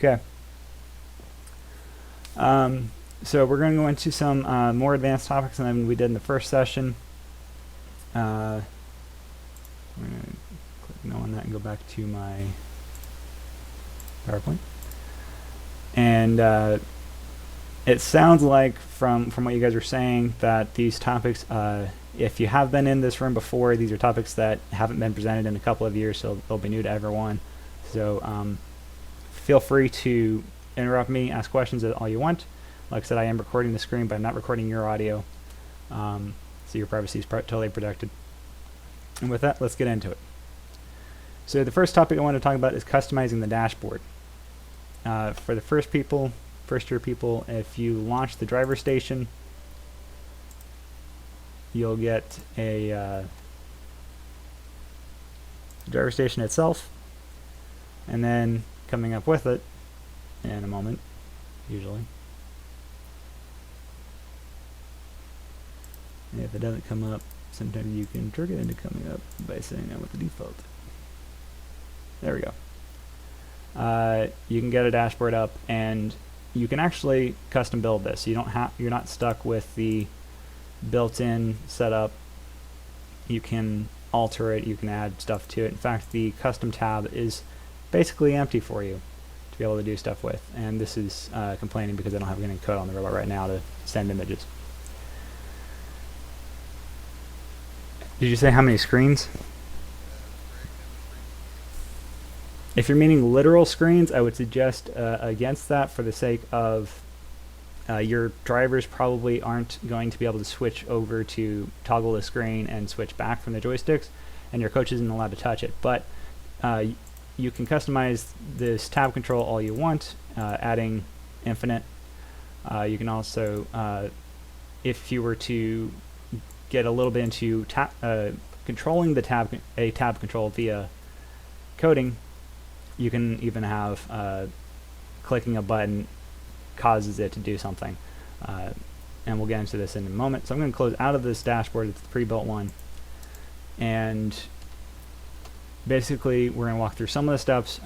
Okay. So we're going to go into some more advanced topics than we did in the first session. I'm going to click no on that and go back to my PowerPoint. And it sounds like from what you guys are saying that these topics, if you have been in this room before, these are topics that haven't been presented in a couple of years, so they'll be new to everyone. So feel free to interrupt me, ask questions all you want. Like I said, I am recording the screen, but I'm not recording your audio, so your privacy is totally protected. And with that, let's get into it. So the first topic I want to talk about is customizing the dashboard. For the first-year people, if you launch the driver station, you'll get a driver station itself, and then coming up with it in a moment, usually. And if it doesn't come up, sometimes you can trigger it into coming up by saying that with the default. There we go. You can get a dashboard up, and you can actually custom build this. You're not stuck with the built-in setup. You can alter it. You can add stuff to it. In fact, the custom tab is basically empty for you to be able to do stuff with. And this is complaining because I don't have any code on the robot right now to send images. Did you say how many screens? If you're meaning literal screens, I would suggest against that for the sake of your drivers probably aren't going to be able to switch over to toggle the screen and switch back from the joysticks, and your coach isn't allowed to touch it. But you can customize this tab control all you want, adding infinite. You can also, if you were to get a little bit into controlling the tab control via coding, you can even have clicking a button causes it to do something. And we'll get into this in a moment. So I'm going to close out of this dashboard. It's the pre-built one. And basically, we're going to walk through some of the steps.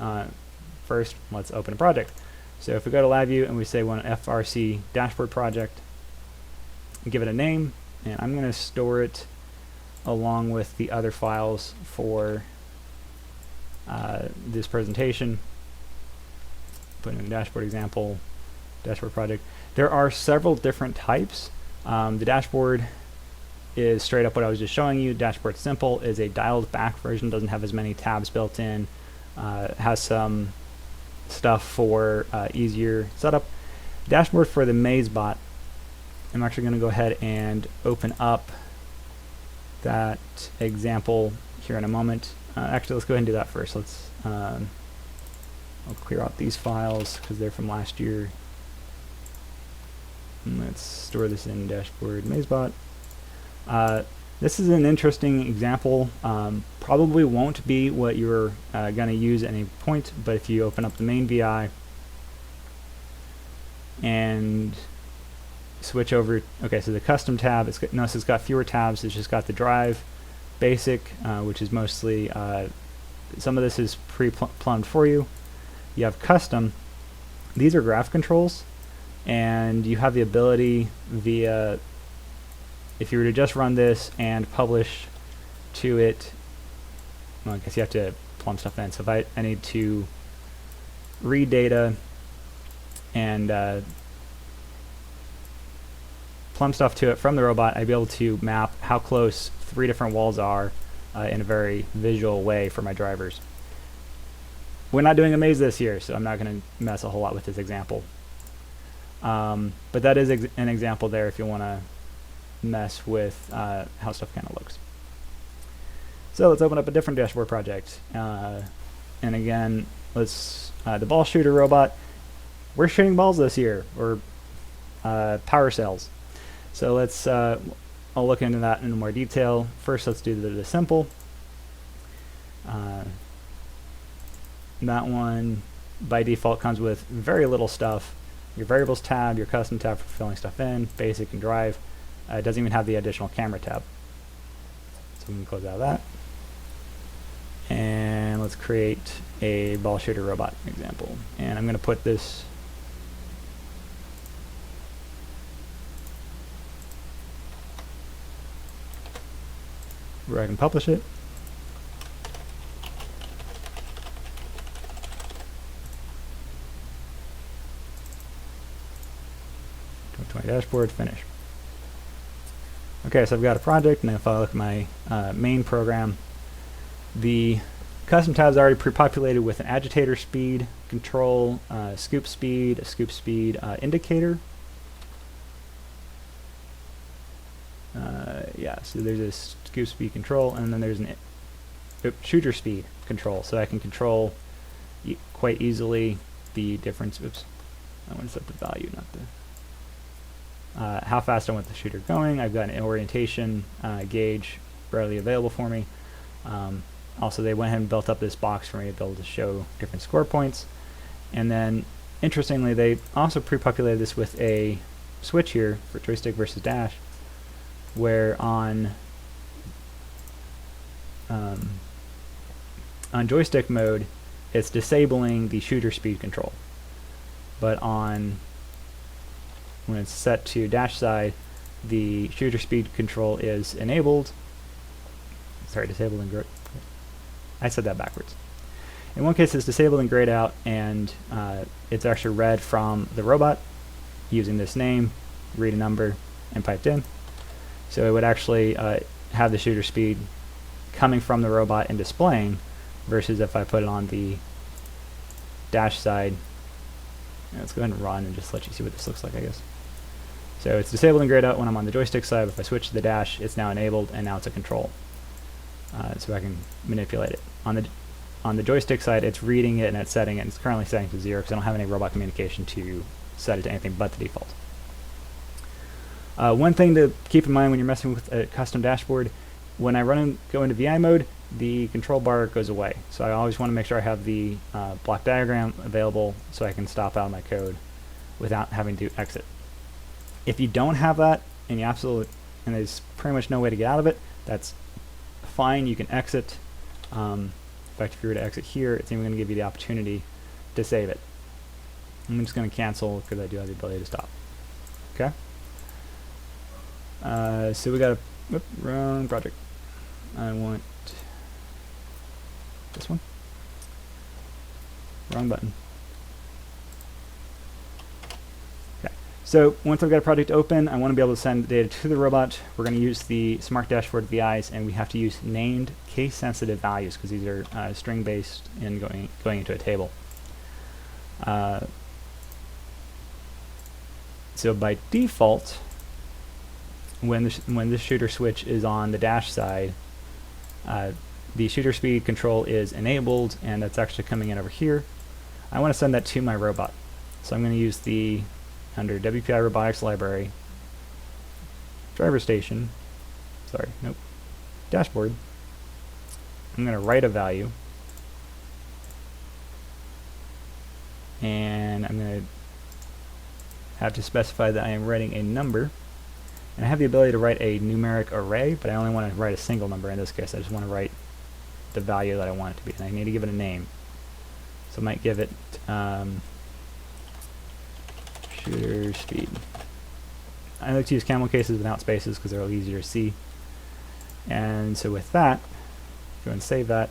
First, let's open a project. So if we go to LabVIEW and we say we want an FRC Dashboard project, give it a name, and I'm going to store it along with the other files for this presentation. Put in a dashboard example, dashboard project. There are several different types. The dashboard is straight up what I was just showing you. Dashboard Simple is a dialed back version, doesn't have as many tabs built in, has some stuff for easier setup. Dashboard for the MazeBot, I'm actually going to go ahead and open up that example here in a moment. Actually, let's go ahead and do that first. I'll clear out these files because they're from last year. And let's store this in dashboard MazeBot. This is an interesting example. Probably won't be what you're going to use at any point, but if you open up the main VI and switch over, okay, so the custom tab, notice it's got fewer tabs. It's just got the drive, basic, which is mostly, some of this is pre-plumbed for you. You have custom. These are graph controls, and you have the ability via, if you were to just run this and publish to it, well, I guess you have to plumb stuff in. So if I need to read data and plumb stuff to it from the robot, I'd be able to map how close 3 different walls are in a very visual way for my drivers. We're not doing a maze this year, so I'm not going to mess a whole lot with this example. But that is an example there if you want to mess with how stuff kind of looks. So let's open up a different dashboard project. And again, let's the ball shooter robot. We're shooting balls this year, or power cells. So let's I'll look into that in more detail. First, let's do the simple. That one by default comes with very little stuff. Your variables tab, your custom tab for filling stuff in, basic and drive. It doesn't even have the additional camera tab. So we can close out of that. And let's create a ball shooter robot example. And I'm going to put this where I can publish it. To my dashboard, finish. Okay, so I've got a project, and if I look at my main program, the custom tab is already pre-populated with an agitator speed control, scoop speed, a scoop speed indicator. Yeah, so there's a scoop speed control, and then there's an shooter speed control, so I can control quite easily the difference. Oops, I want to set the value, not the how fast I want the shooter going. I've got an orientation gauge readily available for me. Also, they went ahead and built up this box for me to be able to show different score points. And then, interestingly, they also pre-populated this with a switch here for joystick versus dash, where on joystick mode, it's disabling the shooter speed control. But when it's set to dash side, the shooter speed control is enabled. Sorry, disabled and grayed. I said that backwards. In one case, it's disabled and grayed out, and it's actually read from the robot using this name, read a number, and piped in. So it would actually have the shooter speed coming from the robot and displaying, versus if I put it on the dash side. Let's go ahead and run and just let you see what this looks like, I guess. So it's disabled and grayed out when I'm on the joystick side. If I switch to the dash, it's now enabled, and now it's a control. So I can manipulate it. On the joystick side, it's reading it and it's setting it, and it's currently setting to 0 because I don't have any robot communication to set it to anything but the default. One thing to keep in mind when you're messing with a custom dashboard, when I go into VI mode, the control bar goes away. So I always want to make sure I have the block diagram available so I can stop out my code without having to exit. If you don't have that, and there's pretty much no way to get out of it, that's fine. You can exit. In fact, if you were to exit here, it's even going to give you the opportunity to save it. I'm just going to cancel because I do have the ability to stop. Okay. So we got a wrong project. I want this one. Wrong button. Okay. So once I've got a project open, I want to be able to send data to the robot. We're going to use the Smart Dashboard VIs, and we have to use named case-sensitive values because these are string-based and going into a table. So by default, when the shooter switch is on the dash side, the shooter speed control is enabled, and that's actually coming in over here. I want to send that to my robot. So I'm going to use under WPI Robotics Library, driver station, dashboard. I'm going to write a value, and I'm going to have to specify that I am writing a number. And I have the ability to write a numeric array, but I only want to write a single number in this case. I just want to write the value that I want it to be, and I need to give it a name. So I might give it shooter speed. I like to use camel cases without spaces because they're a little easier to see. And so with that, go and save that.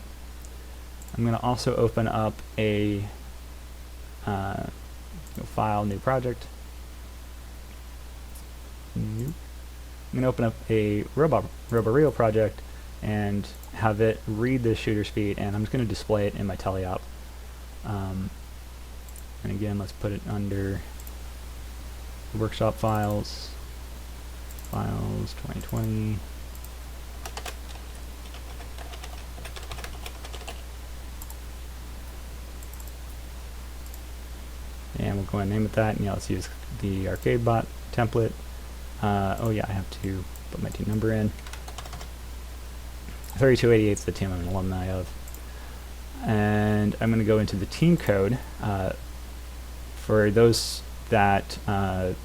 I'm going to also open up a file, new project. I'm going to open up a RoboReal project and have it read the shooter speed, and I'm just going to display it in my teleop. And again, let's put it under workshop files, 2020. And we'll go ahead and name it that, and let's use the arcade bot template. Oh yeah, I have to put my team number in. 3288 is the team I'm an alumni of. And I'm going to go into the team code. For those that aren't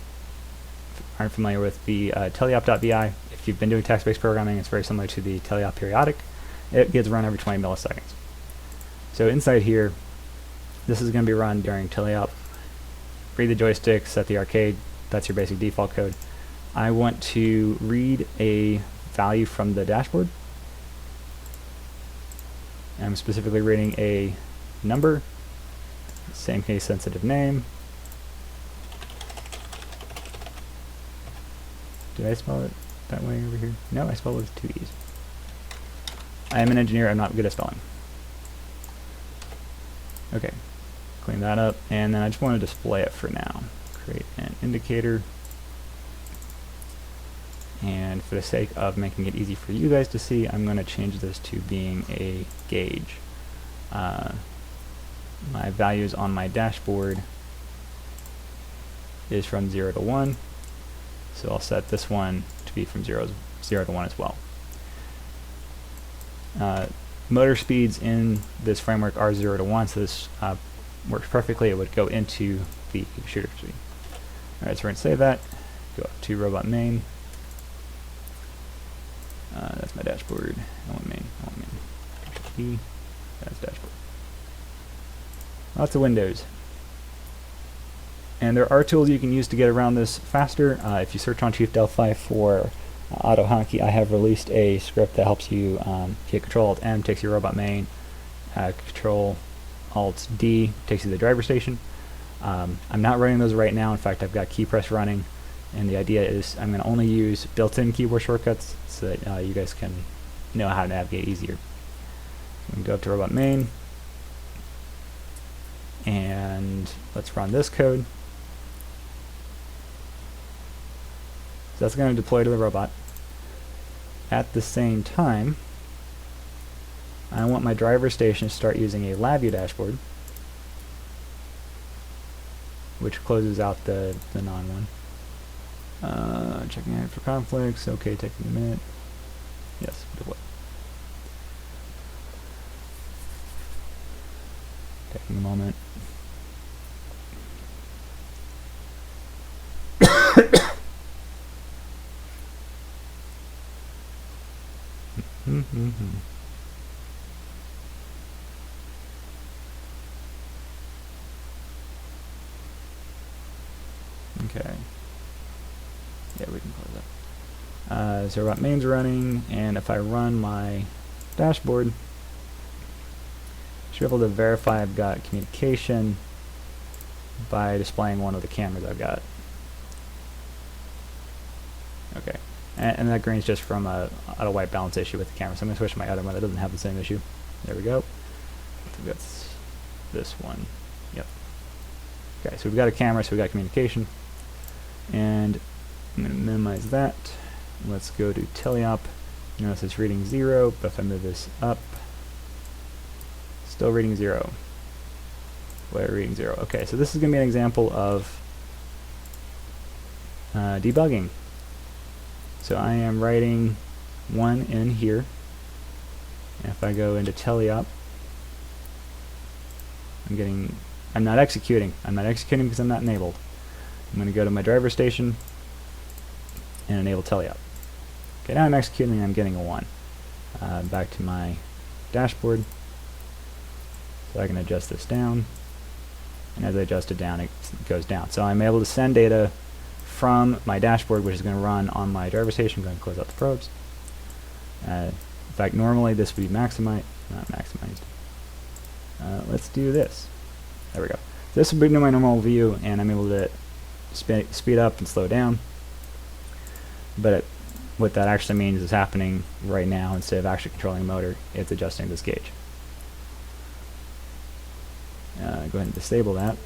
familiar with the teleop.vi, if you've been doing text-based programming, it's very similar to the teleop periodic. It gets run every 20 milliseconds. So inside here, this is going to be run during teleop. Read the joystick, set the arcade. That's your basic default code. I want to read a value from the dashboard. I'm specifically reading a number, same case sensitive name. Did I spell it that way over here? No, I spelled it with 2 E's. I am an engineer, I'm not good at spelling. Okay, clean that up, and then I just want to display it for now. Create an indicator, and for the sake of making it easy for you guys to see, I'm going to change this to being a gauge. My values on my dashboard is from 0 to 1, so I'll set this one to be from 0 to 1 as well. Motor speeds in this framework are 0 to 1, so this works perfectly. It would go into the shooter speed. Alright, so we're going to save that, go up to robot main. That's my dashboard. I want main. E. That's dashboard. Lots of windows. And there are tools you can use to get around this faster. If you search on Chief Delphi for AutoHotkey, I have released a script that helps you hit Control-Alt-M, takes you robot main, Control-Alt-D takes you to the driver station. I'm not running those right now. In fact, I've got key press running, and the idea is I'm going to only use built-in keyboard shortcuts so that you guys can know how to navigate easier. We can go up to robot main, and let's run this code. So that's going to deploy to the robot. At the same time, I want my driver station to start using a LabVIEW dashboard, which closes out the non-one. Checking out for conflicts. Okay, taking a minute. Yes, deploy. Taking a moment. Okay. Yeah, we can close that. So robot main's running, and if I run my dashboard, I should be able to verify I've got communication by displaying one of the cameras I've got. Okay. And that green's just from a auto white balance issue with the camera. So I'm going to switch to my other one that doesn't have the same issue. There we go. I think that's this one. Yep. Okay, so we've got a camera, so we've got communication. And I'm going to minimize that. Let's go to teleop. Notice it's reading 0, but if I move this up, still reading 0. We're reading 0. Okay, so this is going to be an example of debugging. So I am writing 1 in here. And if I go into teleop, I'm not executing. I'm not executing because I'm not enabled. I'm going to go to my driver station and enable teleop. Okay, now I'm executing and I'm getting a 1. Back to my dashboard. So I can adjust this down. And as I adjust it down, it goes down. So I'm able to send data from my dashboard, which is going to run on my driver station. I'm going to close out the probes. In fact, normally this would be maximized, not maximized. Let's do this. There we go. This will bring to my normal view, and I'm able to speed up and slow down. But what that actually means is happening right now. Instead of actually controlling the motor, it's adjusting this gauge. Go ahead and disable that.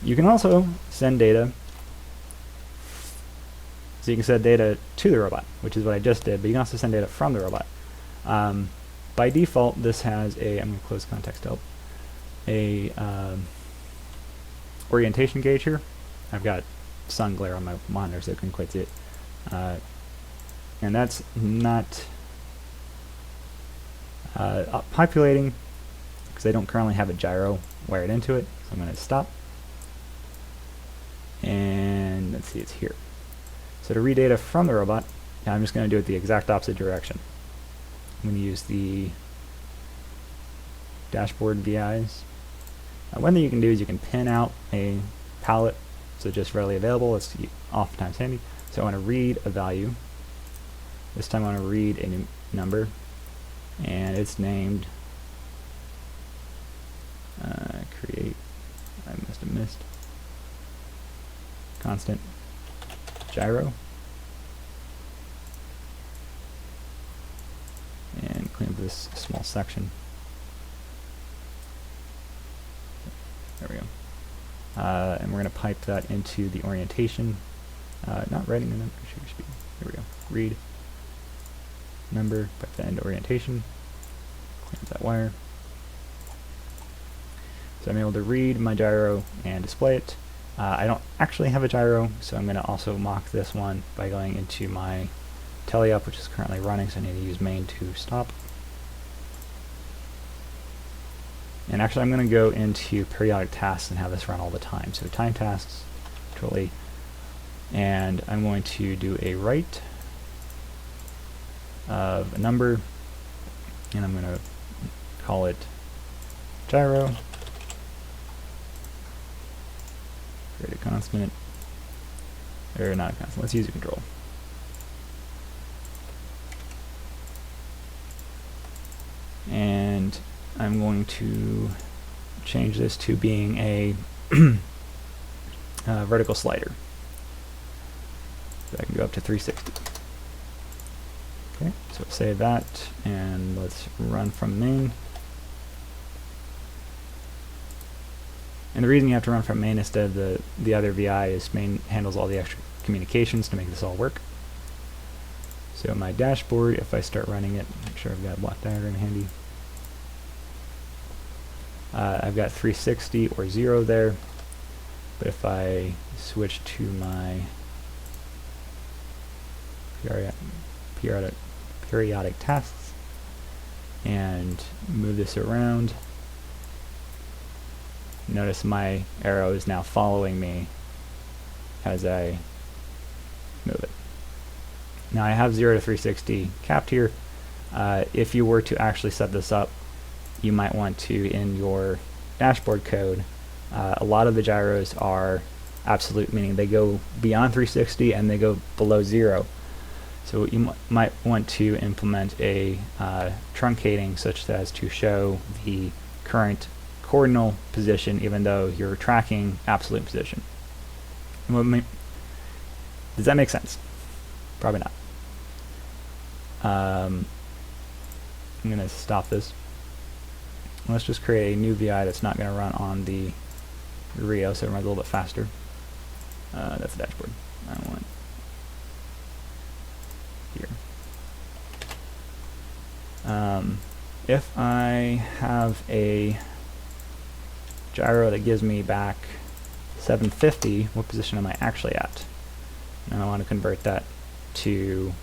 You can also send data. So you can send data to the robot, which is what I just did, but you can also send data from the robot. By default, this has a, I'm going to close context help, a orientation gauge here. I've got sun glare on my monitor, so I couldn't quite see it. And that's not populating because I don't currently have a gyro wired into it. So I'm going to stop. And let's see, it's here. So to read data from the robot, I'm just going to do it the exact opposite direction. I'm going to use the dashboard VIs. One thing you can do is you can pin out a palette, so just readily available. It's oftentimes handy. So I want to read a value. This time I want to read a new number, and it's named create. I must have missed constant gyro, and clean up this small section. There we go. And we're going to pipe that into the orientation. Not writing the number, shutter speed. Here we go. Read number, pipe that into orientation. Clean up that wire. So I'm able to read my gyro and display it. I don't actually have a gyro, so I'm going to also mock this one by going into my teleup, which is currently running, so I need to use main to stop. And actually I'm going to go into periodic tasks and have this run all the time. So time tasks, totally. And I'm going to do a write of a number, and I'm going to call it gyro. Create a constant, or not a constant, let's use a control. And I'm going to change this to being a vertical slider. So I can go up to 360. Okay, so save that, and let's run from main. And the reason you have to run from main instead of the other VI is main handles all the extra communications to make this all work. So my dashboard, if I start running it, make sure I've got a block diagram handy. I've got 360 or 0 there, but if I switch to my periodic tasks and move this around, notice my arrow is now following me as I move it. Now I have 0 to 360 capped here. If you were to actually set this up, you might want to, in your dashboard code, a lot of the gyros are absolute, meaning they go beyond 360 and they go below 0. So you might want to implement a truncating such as to show the current coordinal position even though you're tracking absolute position. Does that make sense? Probably not. I'm going to stop this. Let's just create a new VI that's not going to run on the Rio, so it runs a little bit faster. That's the dashboard. I want here. If I have a gyro that gives me back 750, what position am I actually at? And I want to convert that to,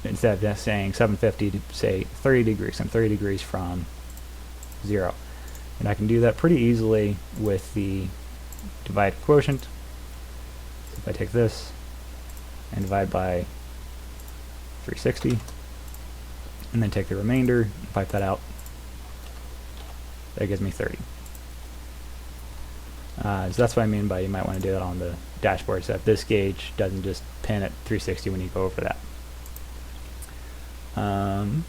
instead of just saying 750, to say 30 degrees. I'm 30 degrees from 0. And I can do that pretty easily with the divide quotient. So if I take this and divide by 360, and then take the remainder and pipe that out, that gives me 30. So that's what I mean by you might want to do that on the dashboard, so that this gauge doesn't just pin at 360 when you go over that. I'm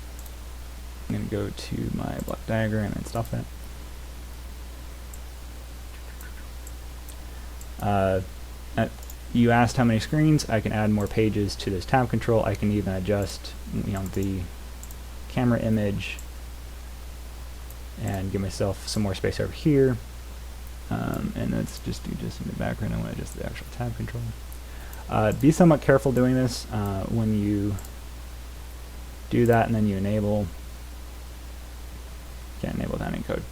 going to go to my block diagram and stop that. You asked how many screens. I can add more pages to this tab control. I can even adjust, the camera image and give myself some more space over here. And let's just do this in the background. I want to adjust the actual tab control. Be somewhat careful doing this when you do that and then you enable. Can't enable timing code.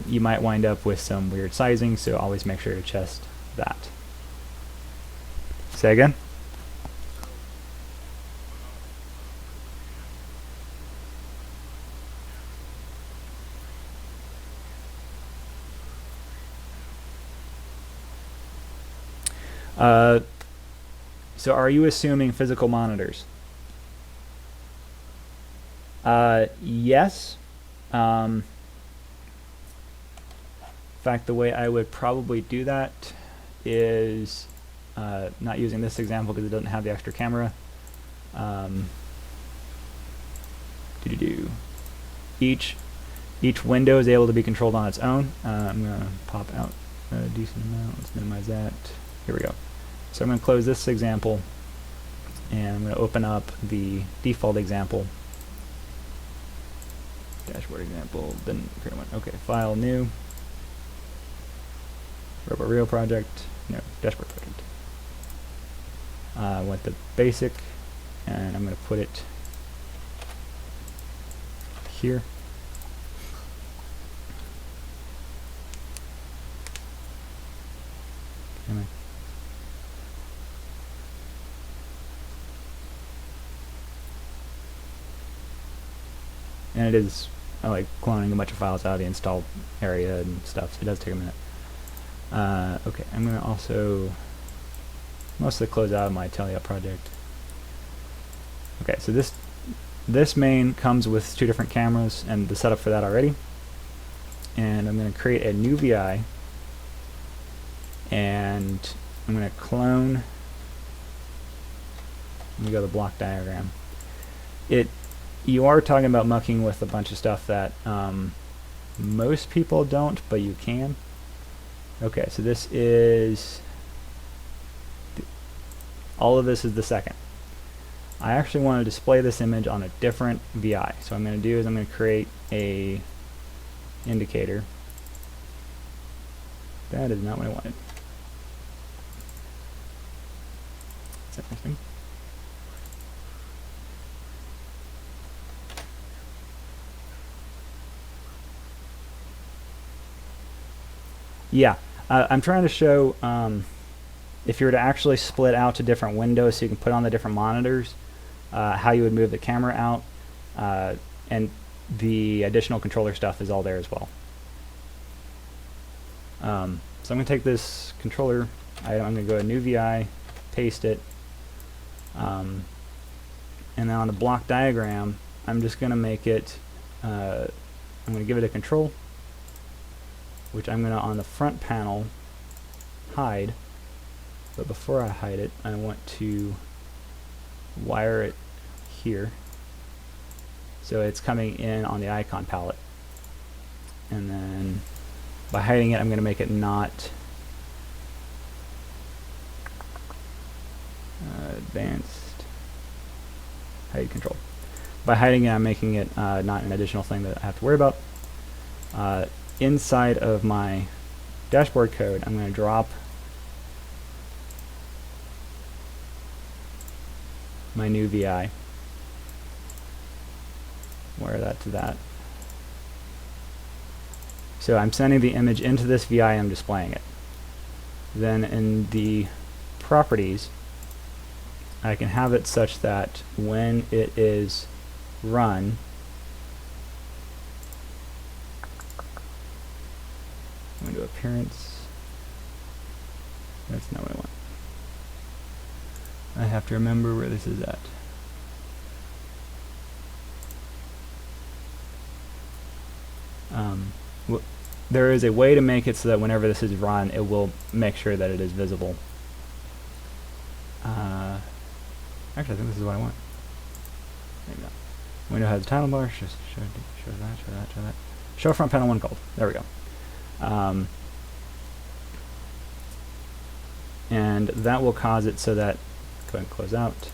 You might wind up with some weird sizing, so always make sure to test that. Say again? So are you assuming physical monitors? Yes. In fact, the way I would probably do that is not using this example because it doesn't have the extra camera. Each window is able to be controlled on its own. I'm going to pop out a decent amount. Let's minimize that. Here we go. So I'm going to close this example, and I'm going to open up the default example. Dashboard example, didn't create one. Okay, file, new. RoboReal project, no, dashboard project. I want the basic, and I'm going to put it here. And it is like cloning a bunch of files out of the installed area and stuff, so it does take a minute. Okay, I'm going to also mostly close out my Telia project. Okay, so this main comes with 2 different cameras and the setup for that already. And I'm going to create a new VI, and I'm going to clone. Let me go to the block diagram. You are talking about mucking with a bunch of stuff that most people don't, but you can. Okay, so this is all of this is the second. I actually want to display this image on a different VI. So what I'm going to do is I'm going to create a indicator. That is not what I wanted. That's interesting. Yeah, I'm trying to show if you were to actually split out to different windows so you can put on the different monitors, how you would move the camera out, and the additional controller stuff is all there as well. So I'm going to take this controller item, I'm going to go to new VI, paste it, and then on the block diagram, I'm just going to make it, I'm going to give it a control, which I'm going to, on the front panel, hide. But before I hide it, I want to wire it here, so it's coming in on the icon palette. And then by hiding it, I'm going to make it not advanced hide control. By hiding it, I'm making it not an additional thing that I have to worry about. Inside of my dashboard code, I'm going to drop my new VI, wire that to that. So I'm sending the image into this VI, I'm displaying it. Then in the properties, I can have it such that when it is run, window appearance, that's not what I want. I have to remember where this is at. There is a way to make it so that whenever this is run, it will make sure that it is visible. Actually, I think this is what I want. There you go. Window has a title bar. Show that. Show front panel when called. There we go. And that will cause it so that, go ahead and close out.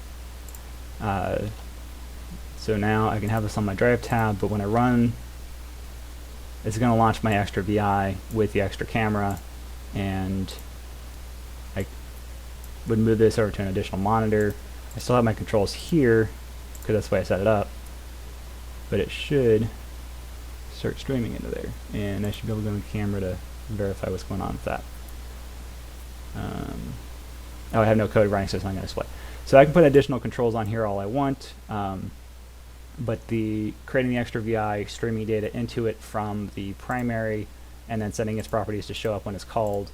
So now I can have this on my drive tab, but when I run, it's going to launch my extra VI with the extra camera, and I would move this over to an additional monitor. I still have my controls here, because that's the way I set it up, but it should start streaming into there, and I should be able to go to the camera to verify what's going on with that. Oh, I have no code running, so it's not going to display. So I can put additional controls on here all I want, but creating the extra VI, streaming data into it from the primary, and then setting its properties to show up when it's called,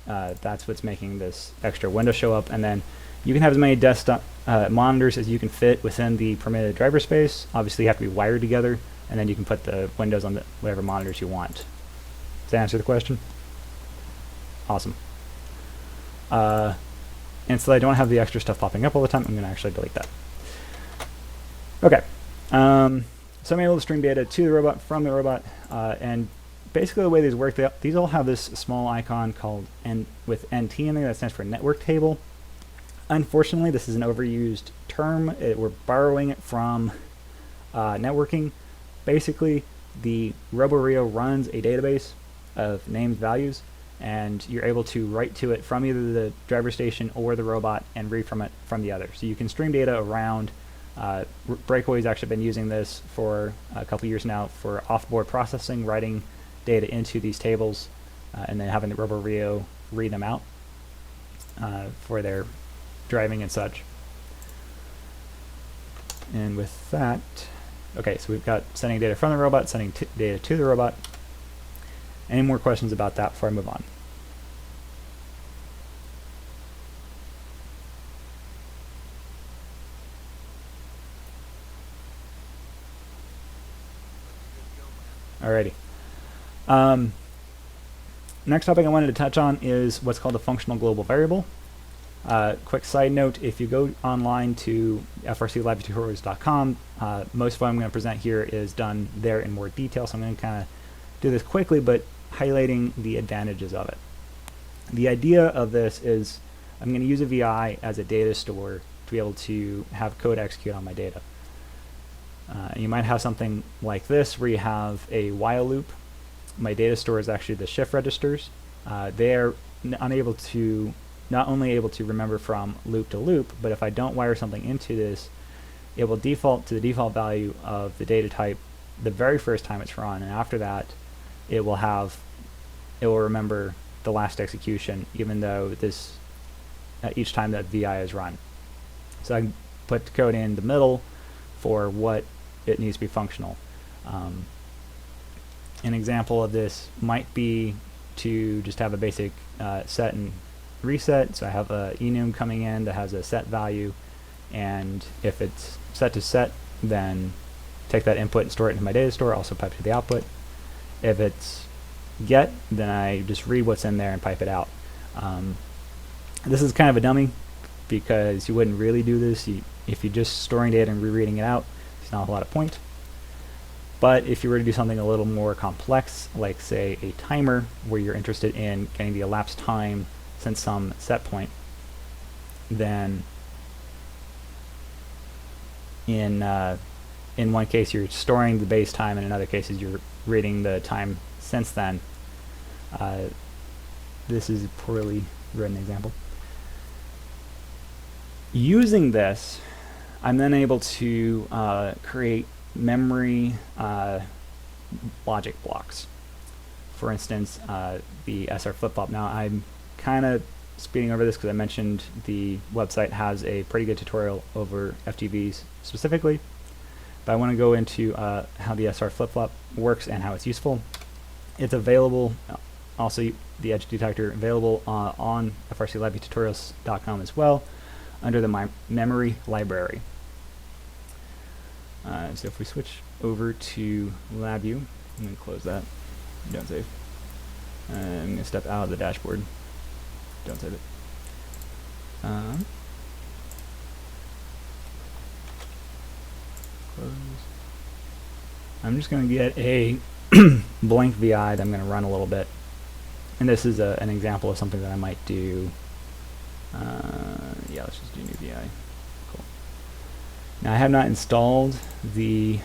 that's what's making this extra window show up. And then You can have as many desktop monitors as you can fit within the permitted driver space. Obviously, you have to be wired together, and then you can put the windows on the whatever monitors you want. Does that answer the question? Awesome. And so I don't have the extra stuff popping up all the time, I'm going to actually delete that. Okay. So I'm able to stream data to the robot, from the robot, and basically the way these work, these all have this small icon called with NT in there that stands for network table. Unfortunately, this is an overused term. We're borrowing it from networking. Basically, the RoboRio runs a database of named values, and you're able to write to it from either the driver station or the robot and read from it from the other. So you can stream data around. Breakaway's actually been using this for a couple years now for off-board processing, writing data into these tables, and then having the RoboRio read them out for their driving and such. And with that, okay, so we've got sending data from the robot, sending data to the robot. Any more questions about that before I move on? Alrighty. Next topic I wanted to touch on is what's called a functional global variable. Quick side note, if you go online to frclabtutorials.com, most of what I'm going to present here is done there in more detail, so I'm going to kind of do this quickly, but highlighting the advantages of it. The idea of this is I'm going to use a VI as a data store to be able to have code execute on my data. You might have something like this where you have a while loop. My data store is actually the shift registers. They're not only able to remember from loop to loop, but if I don't wire something into this, it will default to the default value of the data type the very first time it's run, and after that it will remember the last execution, even though this each time that VI is run. So I can put the code in the middle for what it needs to be functional. An example of this might be to just have a basic set and reset. So I have a enum coming in that has a set value, and if it's set to set, then take that input and store it into my data store, also pipe to the output. If it's get, then I just read what's in there and pipe it out. This is kind of a dummy because you wouldn't really do this. If you're just storing data and rereading it out, there's not a lot of point. But if you were to do something a little more complex, like say a timer, where you're interested in getting the elapsed time since some set point, then in one case you're storing the base time, and in other cases you're reading the time since then. This is a poorly written example. Using this, I'm then able to create memory logic blocks. For instance, the SR flip-flop. Now I'm kind of speeding over this because I mentioned the website has a pretty good tutorial over FGVs specifically, but I want to go into how the SR flip-flop works and how it's useful. It's available, also the edge detector available on frclabtutorials.com as well, under the memory library. So if we switch over to LabVIEW, I'm going to close that. Don't save. I'm going to step out of the dashboard. Don't save it. Close. I'm just going to get a blank VI that I'm going to run a little bit. And this is an example of something that I might do. Yeah, let's just do new VI. Cool. Now I have not installed the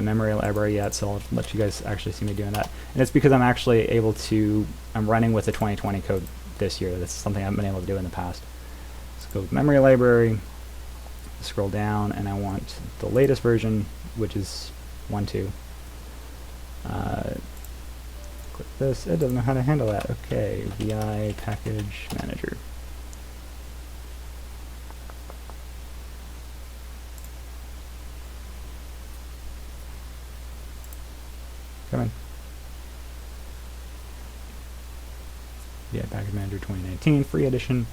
memory library yet, so I'll let you guys actually see me doing that. And it's because I'm actually I'm running with the 2020 code this year. That's something I haven't been able to do in the past. Let's go with memory library, scroll down, and I want the latest version, which is 1.2. Click this. It doesn't know how to handle that. Okay, VI package manager. Come in. VI Package Manager 2019 free edition.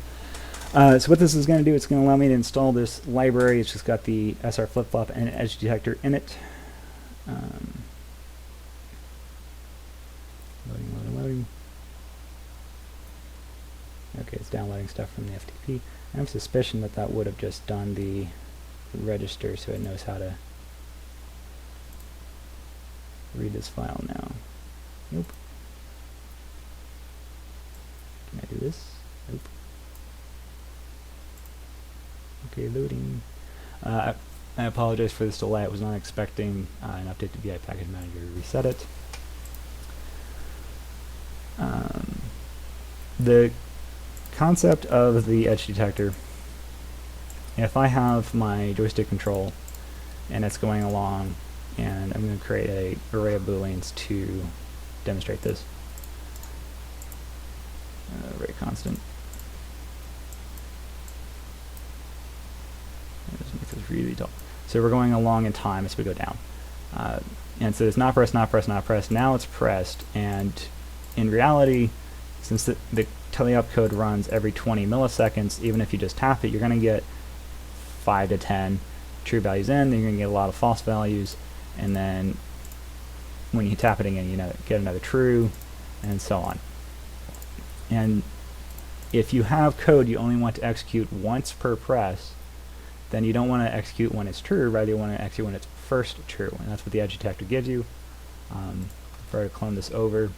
So what this is going to do, it's going to allow me to install this library. It's just got the SR flip-flop and an edge detector in it. Loading. Okay, it's downloading stuff from the FTP. I have a suspicion that that would have just done the register, so it knows how to read this file now. Nope. Can I do this? Nope. Okay, loading. I apologize for this delay. I was not expecting an update to VI Package Manager to reset it. The concept of the edge detector, if I have my joystick control and it's going along, and I'm going to create an array of booleans to demonstrate this. Array constant. Just make this really tall. So we're going along in time as we go down. And so it's not pressed, not pressed, not pressed. Now it's pressed, and in reality, since the teleop code runs every 20 milliseconds, even if you just tap it, you're going to get 5 to 10 true values in, then you're going to get a lot of false values, and then when you tap it again, you get another true, and so on. And if you have code you only want to execute once per press, then you don't want to execute when it's true, rather you want to execute when it's first true, and that's what the edge detector gives you. If I were to clone this over,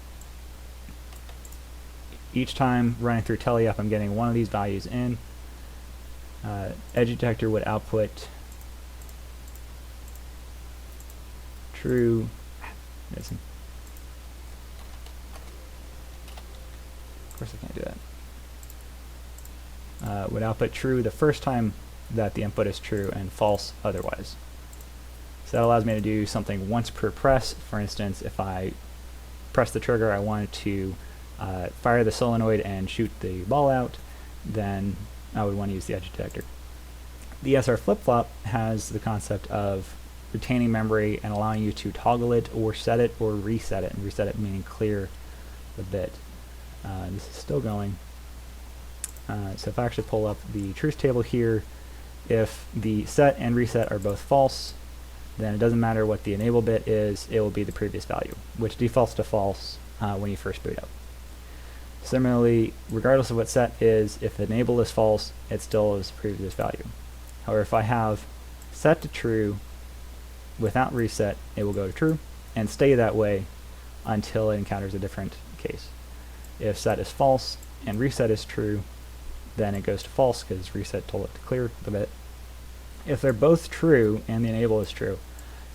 each time running through teleop, I'm getting one of these values in. Edge detector would output true. Of course I can't do that. Would output true the first time that the input is true and false otherwise. So that allows me to do something once per press. For instance, if I press the trigger, I wanted to fire the solenoid and shoot the ball out, then I would want to use the edge detector. The SR flip-flop has the concept of retaining memory and allowing you to toggle it or set it or reset it, and reset it meaning clear the bit. This is still going. So if I actually pull up the truth table here, if the set and reset are both false, then it doesn't matter what the enable bit is, it will be the previous value, which defaults to false when you first boot up. Similarly, regardless of what set is, if enable is false, it still is previous value. However, if I have set to true without reset, it will go to true and stay that way until it encounters a different case. If set is false and reset is true, then it goes to false because reset told it to clear the bit. If they're both true and the enable is true,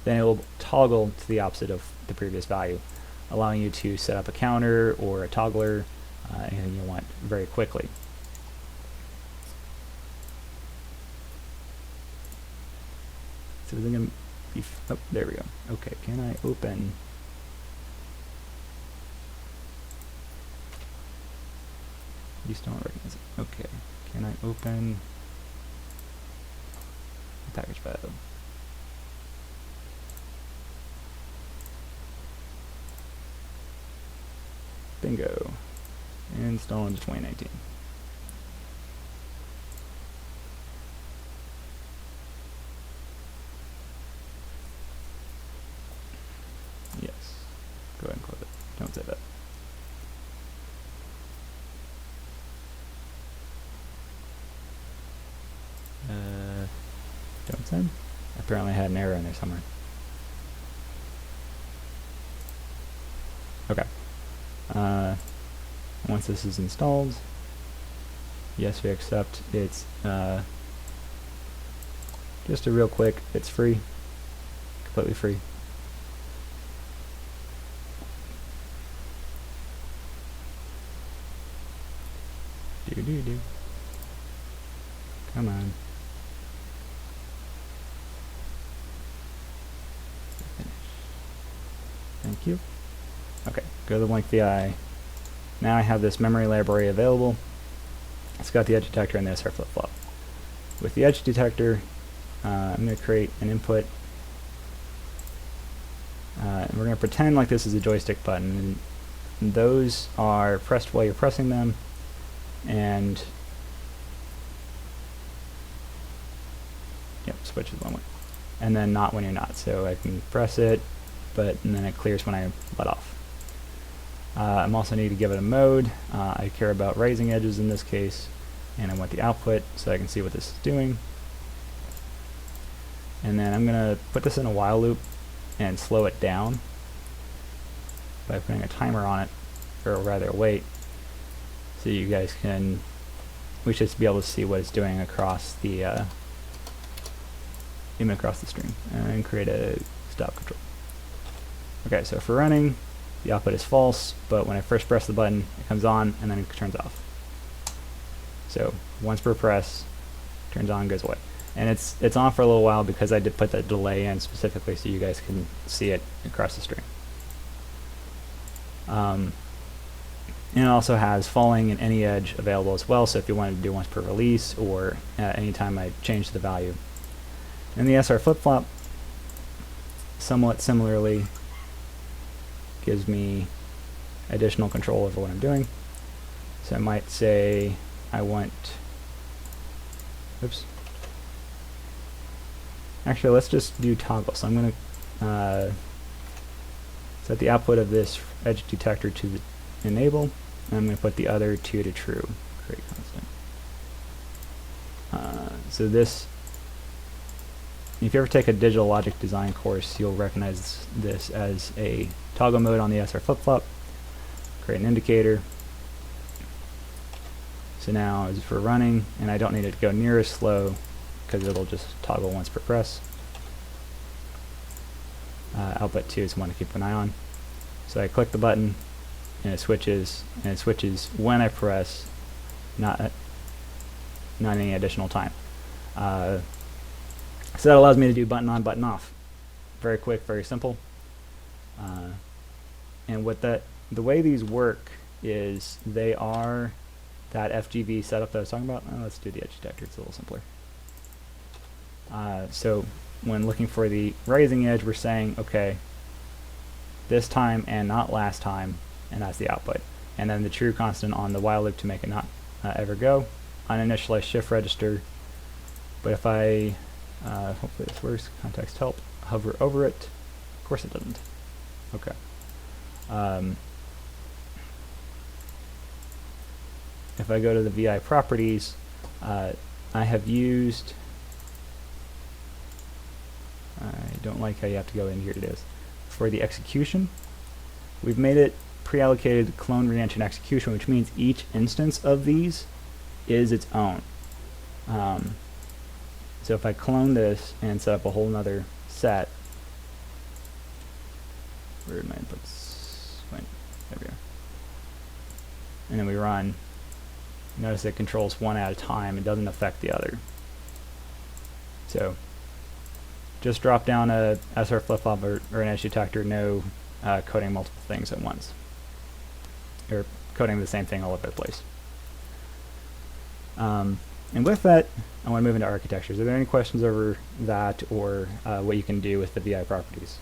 then it will toggle to the opposite of the previous value, allowing you to set up a counter or a toggler, anything you want very quickly. So is it going to be, oh, there we go. Okay, can I open? You still don't recognize it. Okay, can I open the package file? Bingo. Install into 2019. Yes. Go ahead and close it. Don't say that. Don't send? Apparently I had an error in there somewhere. Okay. Once this is installed, yes, we accept. It's just a real quick, it's free, completely free. Do. Come on. Finish. Thank you. Okay, go to the blank VI. Now I have this memory library available. It's got the edge detector and the SR flip-flop. With the edge detector, I'm going to create an input. And we're going to pretend like this is a joystick button. And those are pressed while you're pressing them, and yep, switches one way, and then not when you're not. So I can press it, and then it clears when I let off. I'm also need to give it a mode. I care about rising edges in this case, and I want the output so I can see what this is doing. And then I'm going to put this in a while loop and slow it down by putting a timer on it, or rather a wait, so you guys can, we should be able to see what it's doing across the even across the stream, and create a stop control. Okay, so for running, the output is false, but when I first press the button, it comes on and then it turns off. So once per press, turns on, goes away. And it's on for a little while because I did put that delay in specifically so you guys can see it across the stream. And it also has falling and any edge available as well, so if you wanted to do once per release or anytime I change the value. And the SR flip-flop, somewhat similarly, gives me additional control over what I'm doing. So I might say I want, oops. Actually, let's just do toggle. So I'm going to set the output of this edge detector to the enable, and I'm going to put the other two to true, create constant. So this, if you ever take a digital logic design course, you'll recognize this as a toggle mode on the SR flip-flop. Create an indicator. So now as for running, and I don't need it to go near as slow because it'll just toggle once per press. Output 2 is one to keep an eye on. So I click the button and it switches when I press, not any additional time. So that allows me to do button on, button off. Very quick, very simple. And what the way these work is they are that FGV setup that I was talking about. Let's do the edge detector, it's a little simpler. So when looking for the rising edge, we're saying, okay, this time and not last time, and that's the output. And then the true constant on the while loop to make it not ever go. Uninitialized shift register. But if I, hopefully this works, context help, hover over it. Of course it doesn't. Okay. If I go to the VI properties, I have used, I don't like how you have to go in, here it is. For the execution, we've made it pre-allocated clone retention execution, which means each instance of these is its own. So if I clone this and set up a whole nother set, where did my inputs? Wait, there we go. And then we run. Notice it controls one at a time. It doesn't affect the other. So just drop down a SR flip-flop or an edge detector, no coding multiple things at once. Or coding the same thing all over the place. And with that, I want to move into architectures. Are there any questions over that or what you can do with the VI properties?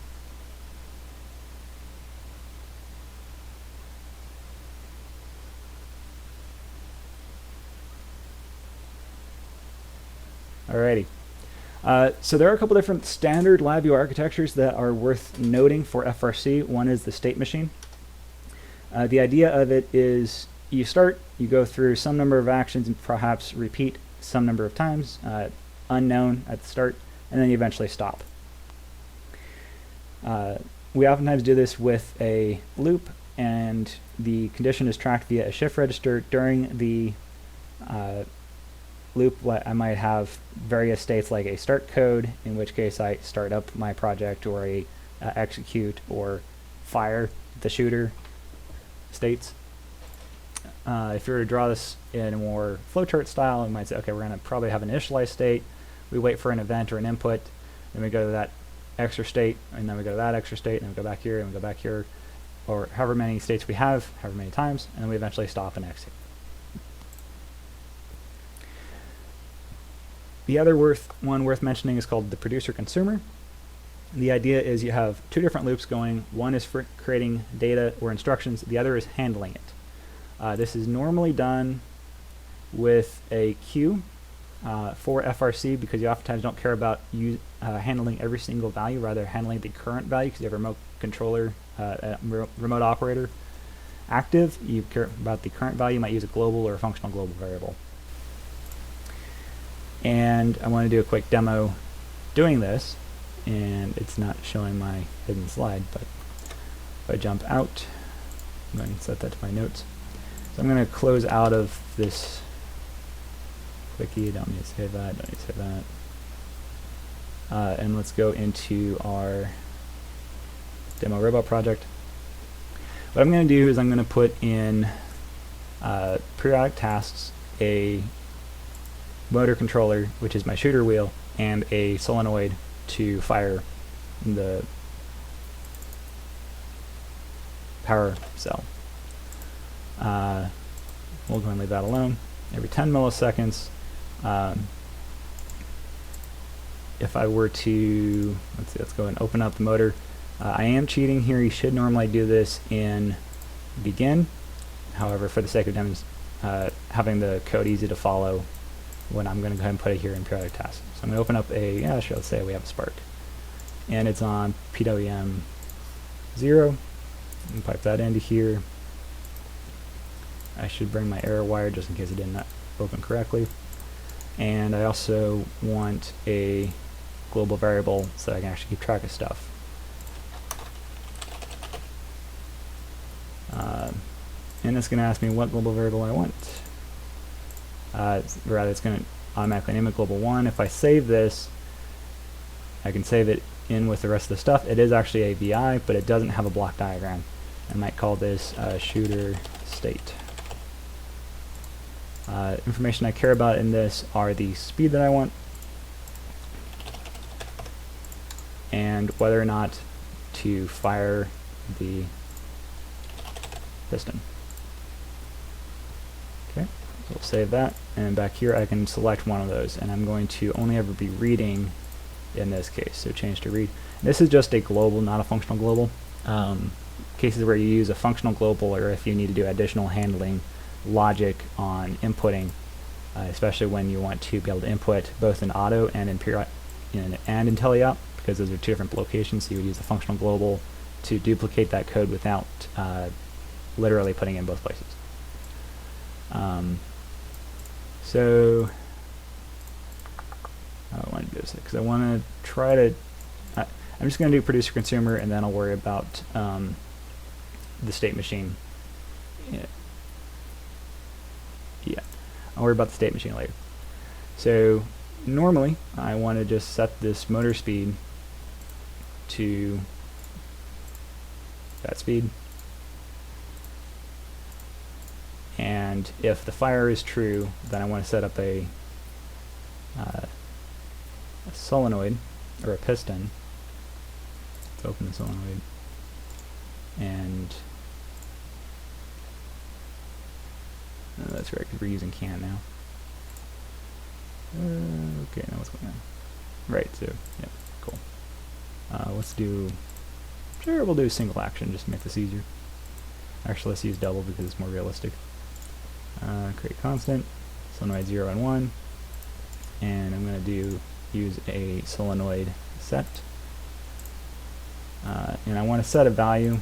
Alrighty. So there are a couple different standard LabVIEW architectures that are worth noting for FRC. One is the state machine. The idea of it is you start, you go through some number of actions and perhaps repeat some number of times, unknown at the start, and then you eventually stop. We oftentimes do this with a loop, and the condition is tracked via a shift register. During the loop, I might have various states like a start code, in which case I start up my project, or a execute or fire the shooter states. If you were to draw this in a more flowchart style, we might say, okay, we're going to probably have an initialized state. We wait for an event or an input, then we go to that extra state, and then we go to that extra state, and then we go back here, and we go back here, or however many states we have, however many times, and then we eventually stop and exit. The other one worth mentioning is called the producer-consumer. The idea is you have two different loops going. One is for creating data or instructions. The other is handling it. This is normally done with a queue for FRC, because you oftentimes don't care about handling every single value, rather handling the current value, because you have a remote controller, remote operator active. You care about the current value. You might use a global or a functional global variable. And I want to do a quick demo doing this, and it's not showing my hidden slide, but if I jump out, I'm going to set that to my notes. So I'm going to close out of this quickie. Don't need to save that, don't need to save that. And let's go into our demo robot project. What I'm going to do is I'm going to put in periodic tasks, a motor controller, which is my shooter wheel, and a solenoid to fire the power cell. We'll go and leave that alone. Every 10 milliseconds, if I were to, let's go and open up the motor. I am cheating here. You should normally do this in begin. However, for the sake of having the code easy to follow, I'm going to go ahead and put it here in periodic tasks. So I'm going to open up let's say we have a spark, and it's on PWM 0. And pipe that into here. I should bring my error wire just in case it didn't open correctly. And I also want a global variable so that I can actually keep track of stuff. And it's going to ask me what global variable I want. Rather, it's going to automatically name it global 1. If I save this, I can save it in with the rest of the stuff. It is actually a VI, but it doesn't have a block diagram. I might call this shooter state. Information I care about in this are the speed that I want, and whether or not to fire the piston. Okay, we'll save that, and back here I can select one of those, and I'm going to only ever be reading in this case, so change to read. This is just a global, not a functional global. Cases where you use a functional global, or if you need to do additional handling logic on inputting, especially when you want to be able to input both in auto and in teleop, because those are two different locations, so you would use the functional global to duplicate that code without literally putting it in both places. So I want to do this because I want to try to I'm just going to do producer consumer, and then I'll worry about the state machine. Yeah, I'll worry about the state machine later. So normally I want to just set this motor speed to that speed, and if the fire is true, then I want to set up a solenoid or a piston. Let's open the solenoid, and that's right, because we're using CAN now. Okay, now what's going on? Right, so, yeah, cool. Let's do, sure, we'll do single action just to make this easier. Actually, let's use double because it's more realistic. Create constant, solenoid 0 and 1, and I'm going to use a solenoid set. And I want to set a value,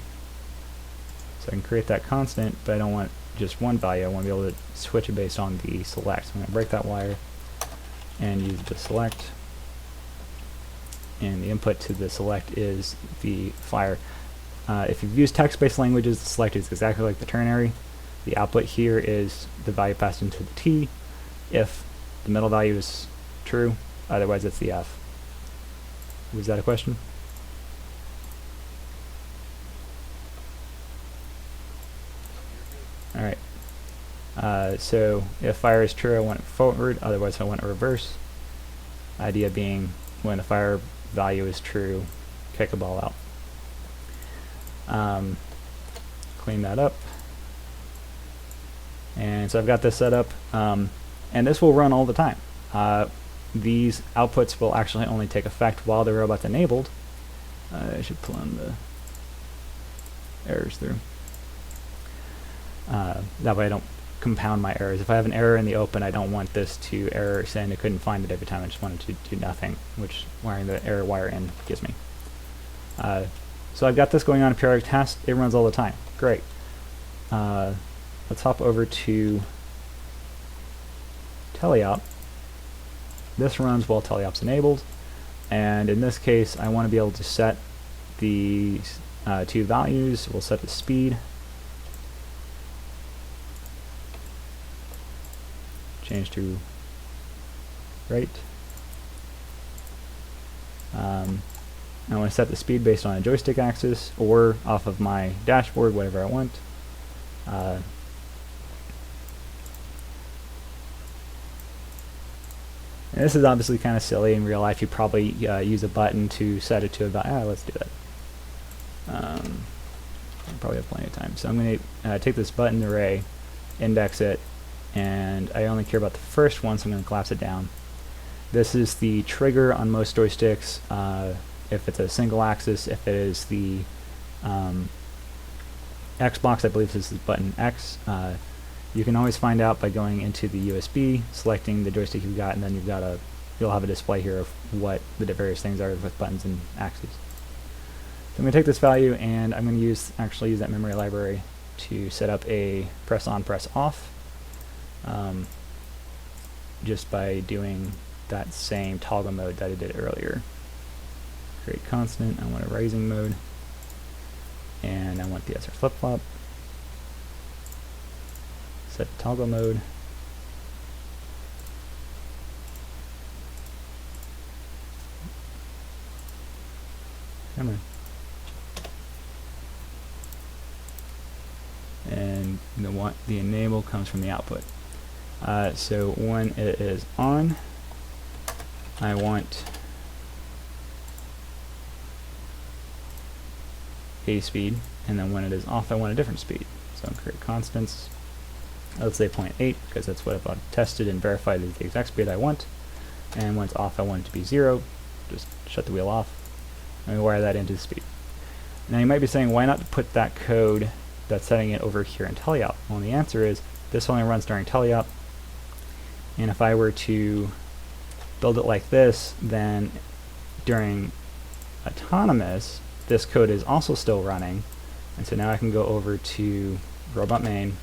so I can create that constant, but I don't want just one value. I want to be able to switch it based on the select. So I'm going to break that wire and use the select, and the input to the select is the fire. If you've used text-based languages, the select is exactly like the ternary. The output here is the value passed into the T if the middle value is true, otherwise it's the F. Was that a question? Alright, so if fire is true, I want it forward, otherwise I want it reverse. Idea being, when the fire value is true, kick a ball out. Clean that up. And so I've got this set up, and this will run all the time. These outputs will actually only take effect while the robot's enabled, I should pull in the errors through. That way I don't compound my errors. If I have an error in the open, I don't want this to error saying it couldn't find it every time. I just want it to do nothing, which wiring the error wire in gives me. So I've got this going on in periodic test. It runs all the time. Great. Let's hop over to teleop. This runs while teleop's enabled, and in this case I want to be able to set the two values. We'll set the speed, change to right. I want to set the speed based on a joystick axis or off of my dashboard, whatever I want. And this is obviously kind of silly. In real life, you probably use a button to set it to about. Let's do that. I probably have plenty of time. So I'm going to take this button array, index it, and I only care about the first one, so I'm going to collapse it down. This is the trigger on most joysticks. If it's a single axis, if it is the Xbox, I believe this is button X. You can always find out by going into the USB, selecting the joystick you've got, and then you'll have a display here of what the various things are with buttons and axes. So I'm going to take this value and I'm going to actually use that memory library to set up a press on, press off, just by doing that same toggle mode that I did earlier. Create constant, I want a rising mode, and I want the SR flip-flop. Set toggle mode. Come on. And the enable comes from the output. So when it is on, I want a speed, and then when it is off, I want a different speed. So I'll create constants. Let's say 0.8, because that's what I've tested and verified is the exact speed I want. And when it's off, I want it to be 0. Just shut the wheel off. And we wire that into the speed. Now you might be saying, why not put that code that's setting it over here in teleop? Well, the answer is, this only runs during teleop. And if I were to build it like this, then during autonomous, this code is also still running. And so now I can go over to robot main,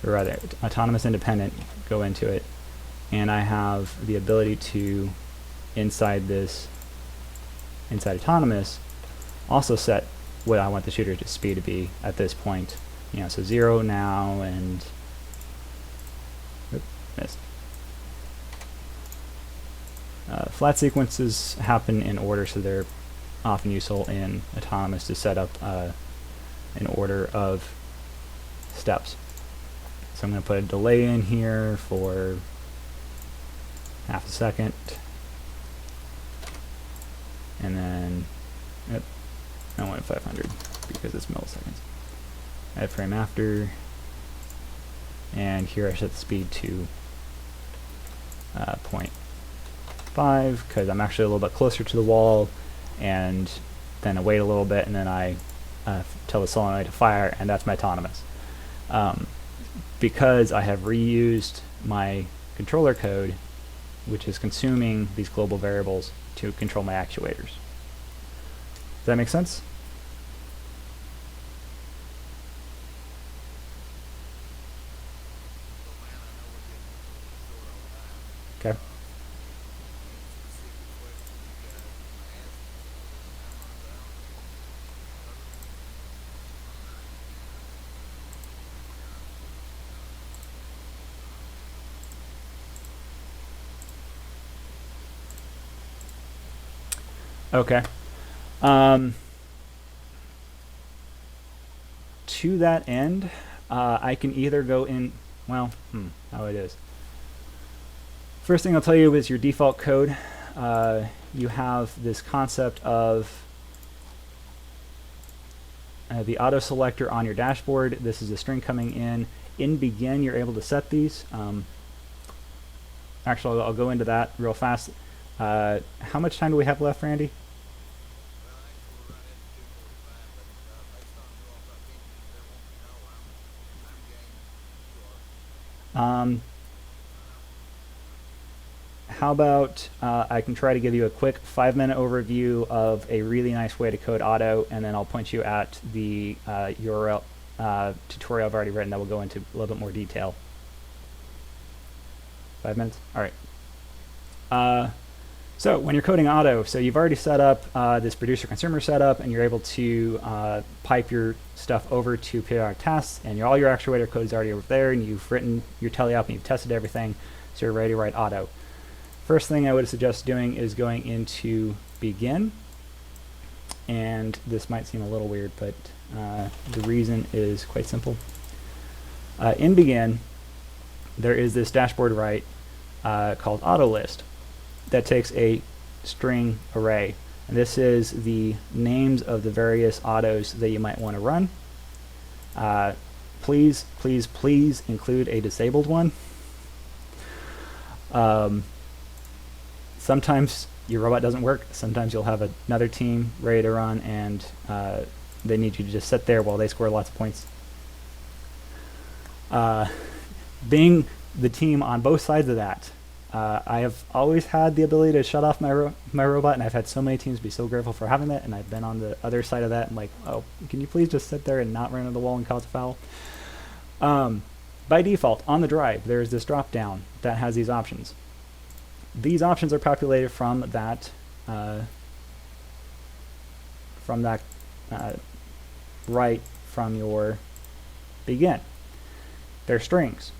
or rather autonomous independent, go into it, and I have the ability to, inside autonomous, also set what I want the shooter to speed to be at this point. So 0 now, and missed. Flat sequences happen in order, so they're often useful in autonomous to set up an order of steps. So I'm going to put a delay in here for half a second, and then I want 500 because it's milliseconds. Add frame after, and here I set the speed to 0.5 because I'm actually a little bit closer to the wall, and then I wait a little bit, and then I tell the solenoid to fire, and that's my autonomous. Because I have reused my controller code, which is consuming these global variables to control my actuators. Does that make sense? Okay. Okay. To that end, I can either go in, well, how it is. First thing I'll tell you is your default code. You have this concept of the auto selector on your dashboard. This is a string coming in. In begin, you're able to set these. Actually, I'll go into that real fast. How much time do we have left, Randy? How about I can try to give you a quick 5-minute overview of a really nice way to code auto, and then I'll point you at the URL tutorial I've already written that will go into a little bit more detail. 5 minutes? All right. So when you're coding auto, so you've already set up this producer-consumer setup, and you're able to pipe your stuff over to periodic tasks, and all your actuator code is already over there, and you've written your tele-op, and you've tested everything, so you're ready to write auto. First thing I would suggest doing is going into begin, and this might seem a little weird, but the reason is quite simple. In begin, there is this dashboard write called auto list that takes a string array, and this is the names of the various autos that you might want to run. Please include a disabled one. Sometimes your robot doesn't work. Sometimes you'll have another team ready to run, and they need you to just sit there while they score lots of points. Being the team on both sides of that, I have always had the ability to shut off my robot, and I've had so many teams be so grateful for having that, and I've been on the other side of that and like, oh, can you please just sit there and not run into the wall and cause a foul? By default, on the drive, there's this drop down that has these options. These options are populated from that right from your begin. They're strings.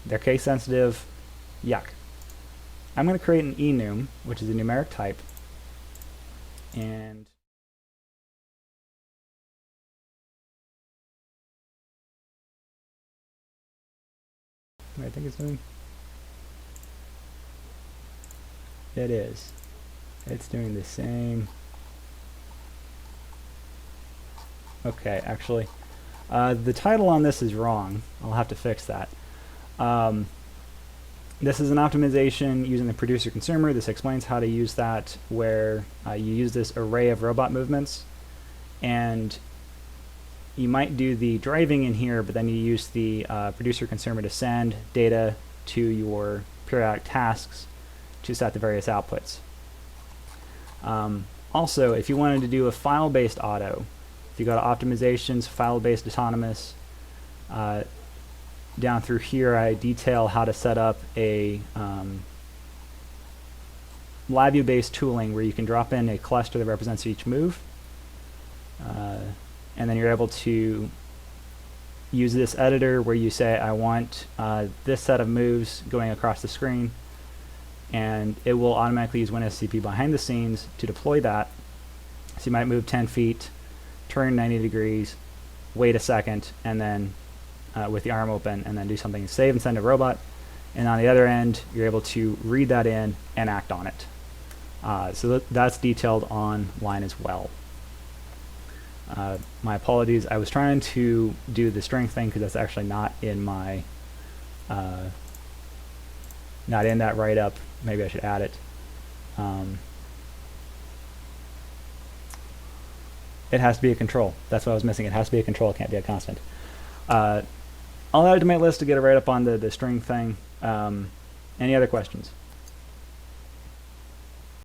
They're case sensitive. Yuck. I'm going to create an enum, which is a numeric type, and what I think it's doing. It is. It's doing the same. Okay, actually, the title on this is wrong. I'll have to fix that. This is an optimization using the producer consumer. This explains how to use that, where you use this array of robot movements, and you might do the driving in here, but then you use the producer consumer to send data to your periodic tasks to set the various outputs. Also, if you wanted to do a file-based auto, if you go to optimizations, file-based autonomous, down through here I detail how to set up a LabVIEW based tooling where you can drop in a cluster that represents each move, and then you're able to use this editor where you say I want this set of moves going across the screen, and it will automatically use WinSCP behind the scenes to deploy that. So you might move 10 feet, turn 90 degrees, wait a second, and then with the arm open, and then do something, save and send to robot, and on the other end you're able to read that in and act on it. So that's detailed online as well. My apologies, I was trying to do the string thing because that's actually not in my not in that write-up. Maybe I should add it. It has to be a control. That's what I was missing. It has to be a control. It can't be a constant. I'll add it to my list to get a write-up on the string thing. Any other questions?